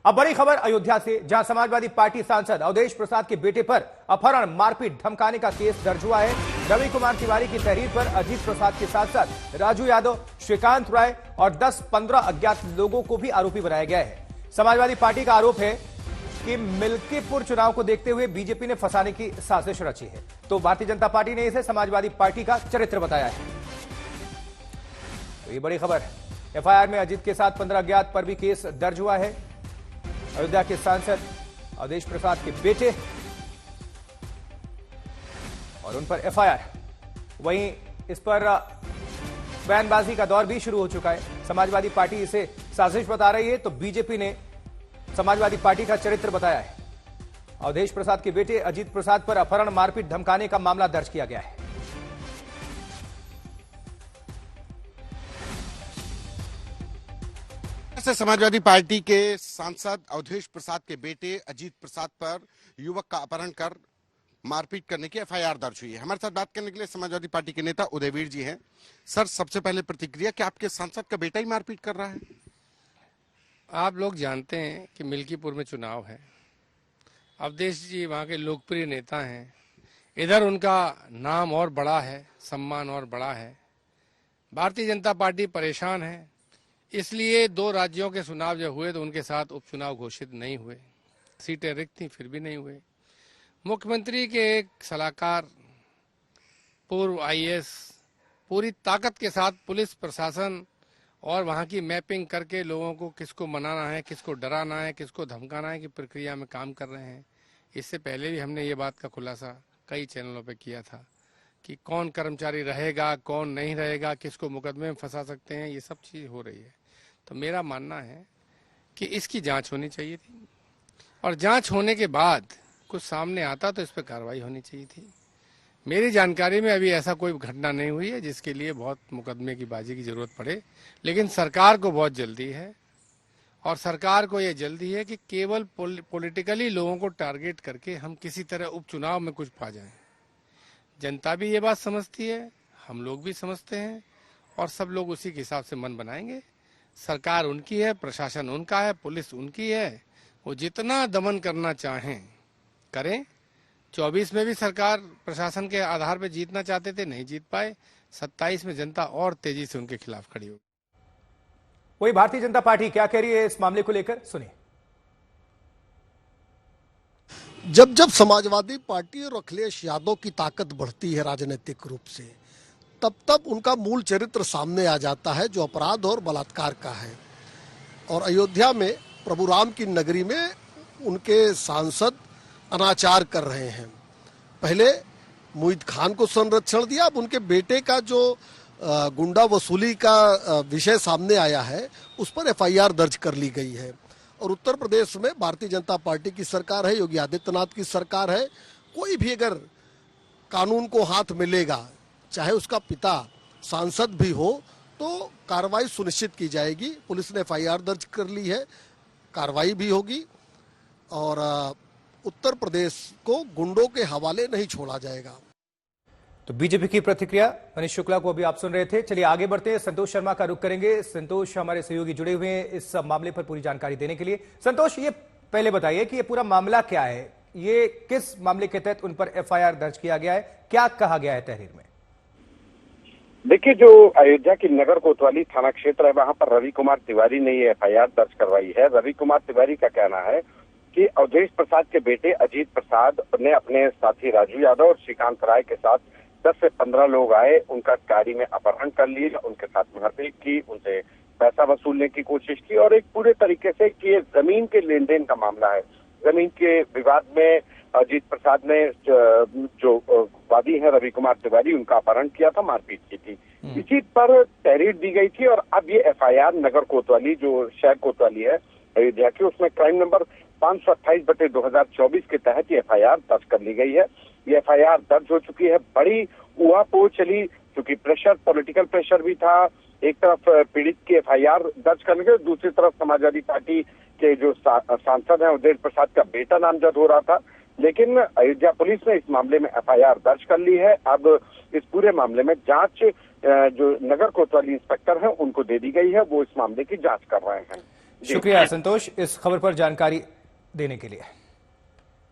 अब बड़ी खबर अयोध्या से, जहां समाजवादी पार्टी सांसद अवधेश प्रसाद के बेटे पर अपहरण, मारपीट, धमकाने का केस दर्ज हुआ है। रवि कुमार तिवारी की तहरीर पर अजीत प्रसाद के साथ साथ राजू यादव, श्रीकांत राय और 10-15 अज्ञात लोगों को भी आरोपी बनाया गया है। समाजवादी पार्टी का आरोप है कि मिल्कीपुर चुनाव को देखते हुए बीजेपी ने फंसाने की साजिश रची है, तो भारतीय जनता पार्टी ने इसे समाजवादी पार्टी का चरित्र बताया है। तो ये बड़ी खबर, एफआईआर में अजीत के साथ 15 अज्ञात पर भी केस दर्ज हुआ है। अयोध्या के सांसद अवधेश प्रसाद के बेटे और उन पर एफआईआर। वहीं इस पर बयानबाजी का दौर भी शुरू हो चुका है। समाजवादी पार्टी इसे साजिश बता रही है, तो बीजेपी ने समाजवादी पार्टी का चरित्र बताया है। अवधेश प्रसाद के बेटे अजीत प्रसाद पर अपहरण, मारपीट, धमकाने का मामला दर्ज किया गया है। समाजवादी पार्टी के सांसद अवधेश प्रसाद के बेटे अजीत प्रसाद पर युवक का अपहरण कर मारपीट करने की एफआईआर दर्ज हुई है। हमारे साथ बात करने के लिए समाजवादी पार्टी के नेता उदयवीर जी हैं। सर, सबसे पहले प्रतिक्रिया, क्या आपके सांसद का बेटा ही मारपीट कर रहा है? आप लोग जानते हैं कि मिल्कीपुर में चुनाव है। अवधेश जी वहाँ के लोकप्रिय नेता हैं। इधर उनका नाम और बड़ा है, सम्मान और बड़ा है। भारतीय जनता पार्टी परेशान है, इसलिए 2 राज्यों के चुनाव जब हुए तो उनके साथ उपचुनाव घोषित नहीं हुए। सीटें रिक्त थी, फिर भी नहीं हुए। मुख्यमंत्री के एक सलाहकार, पूर्व आईएएस, पूरी ताकत के साथ पुलिस प्रशासन और वहाँ की मैपिंग करके लोगों को किसको मनाना है, किसको डराना है, किसको धमकाना है की प्रक्रिया में काम कर रहे हैं। इससे पहले भी हमने ये बात का खुलासा कई चैनलों पे किया था कि कौन कर्मचारी रहेगा, कौन नहीं रहेगा, किसको मुकदमे में फंसा सकते हैं, ये सब चीज़ हो रही है। तो मेरा मानना है कि इसकी जांच होनी चाहिए थी और जांच होने के बाद कुछ सामने आता तो इस पर कार्रवाई होनी चाहिए थी। मेरी जानकारी में अभी ऐसा कोई घटना नहीं हुई है जिसके लिए बहुत मुकदमे की बाजी की जरूरत पड़े, लेकिन सरकार को बहुत जल्दी है और सरकार को ये जल्दी है कि केवल पॉलिटिकली लोगों को टारगेट करके हम किसी तरह उपचुनाव में कुछ पा जाएं। जनता भी ये बात समझती है, हम लोग भी समझते हैं और सब लोग उसी के हिसाब से मन बनाएंगे। सरकार उनकी है, प्रशासन उनका है, पुलिस उनकी है, वो जितना दमन करना चाहें करें। 24 में भी सरकार प्रशासन के आधार पर जीतना चाहते थे, नहीं जीत पाए। 27 में जनता और तेजी से उनके खिलाफ खड़ी होगी। वही भारतीय जनता पार्टी क्या कह रही है इस मामले को लेकर, सुनिए। जब जब समाजवादी पार्टी और अखिलेश यादव की ताकत बढ़ती है राजनीतिक रूप से, तब तब उनका मूल चरित्र सामने आ जाता है, जो अपराध और बलात्कार का है। और अयोध्या में प्रभु राम की नगरी में उनके सांसद अनाचार कर रहे हैं। पहले मुईद खान को संरक्षण दिया, अब उनके बेटे का जो गुंडा वसूली का विषय सामने आया है उस पर एफआईआर दर्ज कर ली गई है। और उत्तर प्रदेश में भारतीय जनता पार्टी की सरकार है, योगी आदित्यनाथ की सरकार है। कोई भी अगर कानून को हाथ मिलेगा, चाहे उसका पिता सांसद भी हो, तो कार्रवाई सुनिश्चित की जाएगी। पुलिस ने एफआईआर दर्ज कर ली है, कार्रवाई भी होगी और उत्तर प्रदेश को गुंडों के हवाले नहीं छोड़ा जाएगा। तो बीजेपी की प्रतिक्रिया मनीष शुक्ला को अभी आप सुन रहे थे। चलिए आगे बढ़ते हैं, संतोष शर्मा का रुख करेंगे। संतोष हमारे सहयोगी जुड़े हुए हैं इस मामले पर पूरी जानकारी देने के लिए। संतोष, ये पहले बताइए कि ये पूरा मामला क्या है, ये किस मामले के तहत उन पर एफआईआर दर्ज किया गया है, क्या कहा गया है तहरीर में? देखिए, जो अयोध्या की नगर कोतवाली थाना क्षेत्र है, वहां पर रवि कुमार तिवारी ने ये एफआईआर दर्ज करवाई है। रवि कुमार तिवारी का कहना है कि अवधेश प्रसाद के बेटे अजीत प्रसाद ने अपने साथी राजू यादव और श्रीकांत राय के साथ 10 से 15 लोग आए, उनका गाड़ी में अपहरण कर लिया, उनके साथ मारपीट की, उनसे पैसा वसूलने की कोशिश की और एक पूरे तरीके से कि जमीन के लेन देन का मामला है। जमीन के विवाद में अजीत प्रसाद ने जो वादी है रवि कुमार तिवारी, उनका अपहरण किया था, मारपीट की थी। इसी पर तहरीर दी गई थी और अब ये एफआईआर नगर कोतवाली, जो शहर कोतवाली है अयोध्या की, उसमें क्राइम नंबर 528/2024 के तहत ये एफआईआर दर्ज कर ली गई है। ये एफआईआर दर्ज हो चुकी है। बड़ी उहापोह चली, क्योंकि प्रेशर, पॉलिटिकल प्रेशर भी था। एक तरफ पीड़ित की एफआईआर दर्ज करने के, दूसरी तरफ समाजवादी पार्टी के जो सांसद हैं अवधेश प्रसाद का बेटा नामजद हो रहा था। लेकिन अयोध्या पुलिस ने इस मामले में एफआईआर दर्ज कर ली है। अब इस पूरे मामले में जांच जो नगर कोतवाली इंस्पेक्टर हैं उनको दे दी गई है, वो इस मामले की जांच कर रहे हैं। शुक्रिया संतोष इस खबर पर जानकारी देने के लिए।